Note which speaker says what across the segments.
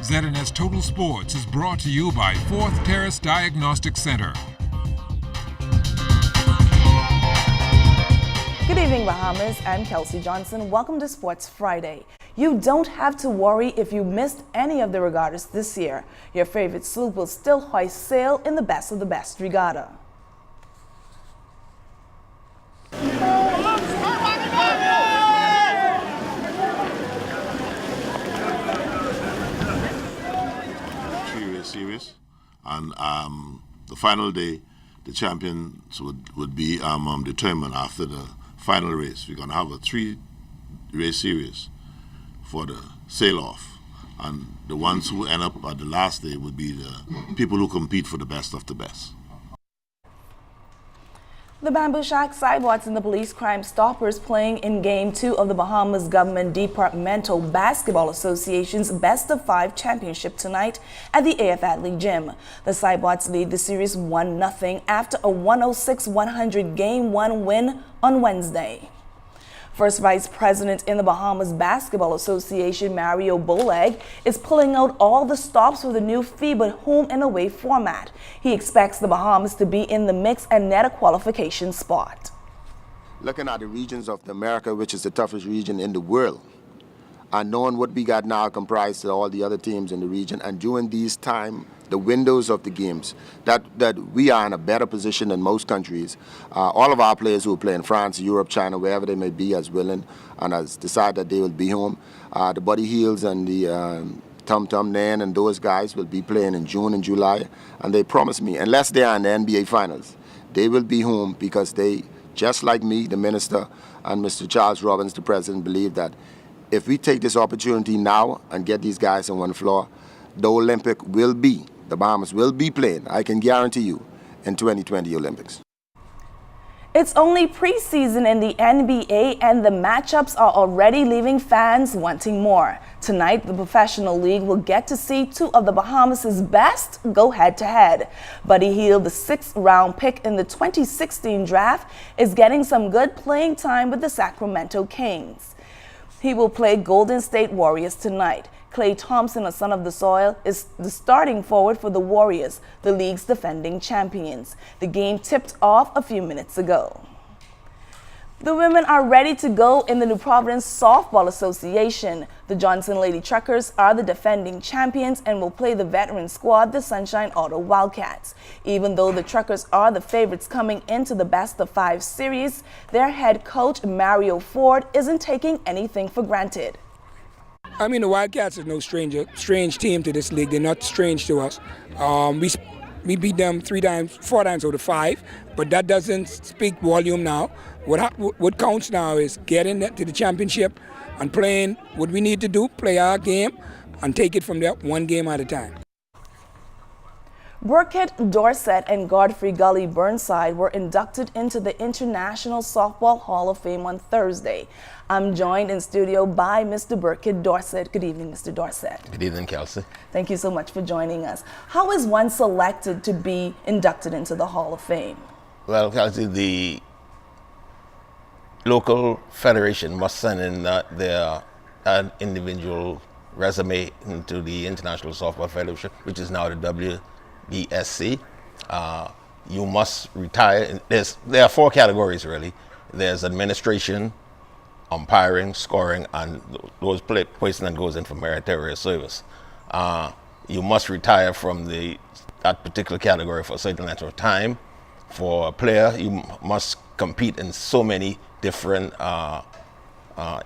Speaker 1: ZNS Total Sports is brought to you by Fourth Terrace Diagnostic Center.
Speaker 2: Good evening, Bahamas. I'm Kelsey Johnson. Welcome to Sports Friday. You don't have to worry if you missed any of the regattas this year. Your favorite sloop will still hoist sail in the best of the best regatta.
Speaker 3: Three-race series, and the final day, the champions would be determined after the final race. We're going to have a three-race series for the sail-off, and the ones who end up at the last day would be the people who compete for the best of the best.
Speaker 2: The Bamboo Shack Sidewalks and the Police Crime Stoppers playing in Game 2 of the Bahamas Government Departmental Basketball Association's Best of 5 Championship tonight at the AF Adley Gym. The Sidewalks lead the series 1-0 after a 106-100 Game 1 win on Wednesday. First Vice President in the Bahamas Basketball Association, Mario Boleg, is pulling out all the stops for the new FIBA home and away format. He expects the Bahamas to be in the mix and net a qualification spot.
Speaker 4: Looking at the regions of America, which is the toughest region in the world, and knowing what we got now comprised of all the other teams in the region, and during these time, the windows of the games, that we are in a better position than most countries. All of our players who play in France, Europe, China, wherever they may be, as willing and has decided that they will be home. The Buddy Heels and the Tum Tum Nan and those guys will be playing in June and July, and they promise me, unless they are in the NBA Finals, they will be home because they, just like me, the minister, and Mr. Charles Robbins, the president, believe that if we take this opportunity now and get these guys on one floor, the Olympic will be, the Bahamas will be playing, I can guarantee you, in 2020 Olympics.
Speaker 2: It's only preseason in the NBA and the matchups are already leaving fans wanting more. Tonight, the professional league will get to see two of the Bahamas' best go head-to-head. Buddy Hield, the 6th-round pick in the 2016 draft, is getting some good playing time with the Sacramento Kings. He will play Golden State Warriors tonight. Klay Thompson, a son of the soil, is the starting forward for the Warriors, the league's defending champions. The game tipped off a few minutes ago. The women are ready to go in the New Providence Softball Association. The Johnson Lady Truckers are the defending champions and will play the veteran squad, the Sunshine Auto Wildcats. Even though the Truckers are the favorites coming into the Best of 5 series, their head coach, Mario Ford, isn't taking anything for granted.
Speaker 5: I mean, the Wildcats is no strange team to this league. They're not strange to us. We beat them 4 times out of 5, but that doesn't speak volume now. What counts now is getting to the championship and playing what we need to do, play our game, and take it from there one game at a time.
Speaker 2: Burkett Dorset and Godfrey Gully Burnside were inducted into the International Softball Hall of Fame on Thursday. I'm joined in studio by Mr. Burkett Dorset. Good evening, Mr. Dorset.
Speaker 6: Good evening, Kelsey.
Speaker 2: Thank you so much for joining us. How is one selected to be inducted into the Hall of Fame?
Speaker 6: Well, Kelsey, the local federation must send in their individual resume into the International Softball Fellowship, which is now the WBSC. You must retire. There are 4 categories, really. There's administration, umpiring, scoring, and those person that goes in for meritorious service. You must retire from that particular category for a certain length of time. For a player, you must compete in so many different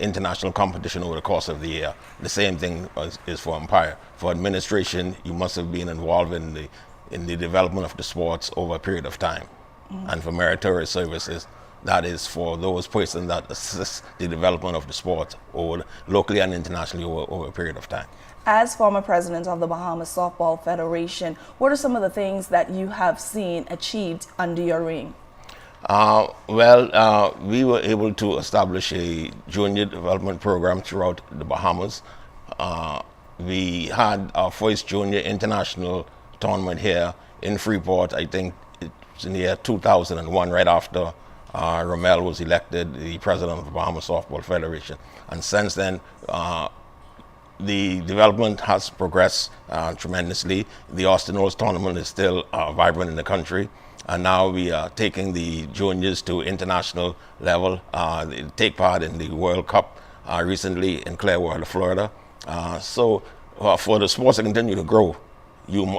Speaker 6: international competition over the course of the year. The same thing is for umpire. For administration, you must have been involved in the development of the sports over a period of time. And for meritorious services, that is for those persons that assist the development of the sport locally and internationally over a period of time.
Speaker 2: As former president of the Bahamas Softball Federation, what are some of the things that you have seen achieved under your reign?
Speaker 6: We were able to establish a junior development program throughout the Bahamas. We had our first junior international tournament here in Freeport. I think it was in the year 2001, right after Rommel was elected the president of the Bahamas Softball Federation. And since then, the development has progressed tremendously. The Austin Rose tournament is still vibrant in the country. And now we are taking the juniors to international level. They take part in the World Cup recently in Clearwater, Florida. So for the sports to continue to grow,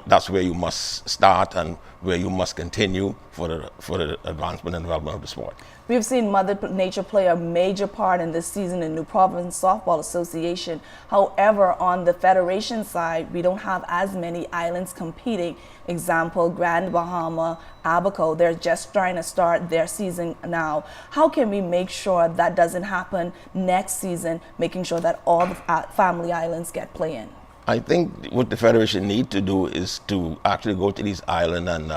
Speaker 6: that's where you must start and where you must continue for the advancement and development of the sport.
Speaker 2: We've seen Mother Nature play a major part in this season in New Providence Softball Association. However, on the federation side, we don't have as many islands competing. Example, Grand Bahama, Abaco, they're just trying to start their season now. How can we make sure that doesn't happen next season, making sure that all the family islands get play in?
Speaker 6: I think what the federation need to do is to actually go to these islands and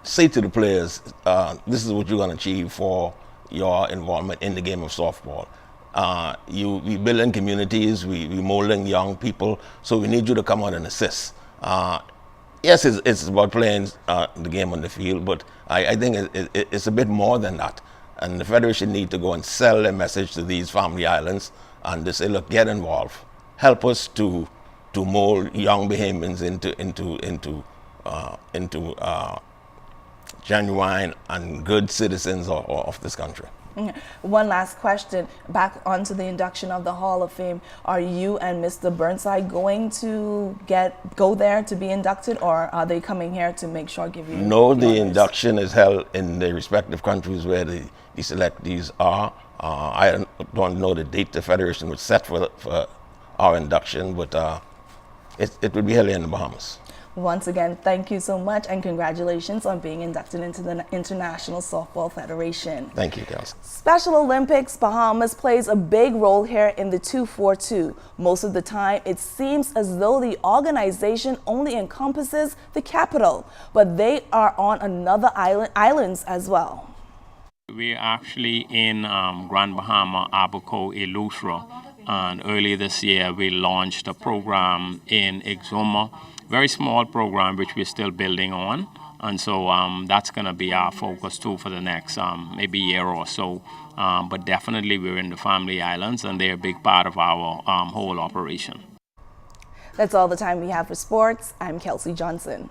Speaker 6: say to the players, this is what you're going to achieve for your involvement in the game of softball. We building communities, we molding young people, so we need you to come out and assist. Yes, it's about playing the game on the field, but I think it's a bit more than that. And the federation need to go and sell their message to these family islands and to say, look, get involved. Help us to mold young Bahamians into genuine and good citizens of this country.
Speaker 2: One last question, back onto the induction of the Hall of Fame. Are you and Mr. Burnside going to go there to be inducted, or are they coming here to make sure give you?
Speaker 6: No, the induction is held in the respective countries where the selectees are. I don't know the date the federation would set for our induction, but it would be held in the Bahamas.
Speaker 2: Once again, thank you so much, and congratulations on being inducted into the International Softball Federation.
Speaker 6: Thank you, Kelsey.
Speaker 2: Special Olympics Bahamas plays a big role here in the 242. Most of the time, it seems as though the organization only encompasses the capital, but they are on another islands as well.
Speaker 7: We're actually in Grand Bahama, Abaco, Eleuthera, and earlier this year we launched a program in Exuma. Very small program which we're still building on, and so that's going to be our focus too for the next maybe year or so. But definitely we're in the family islands, and they're a big part of our whole operation.
Speaker 2: That's all the time we have for sports. I'm Kelsey Johnson.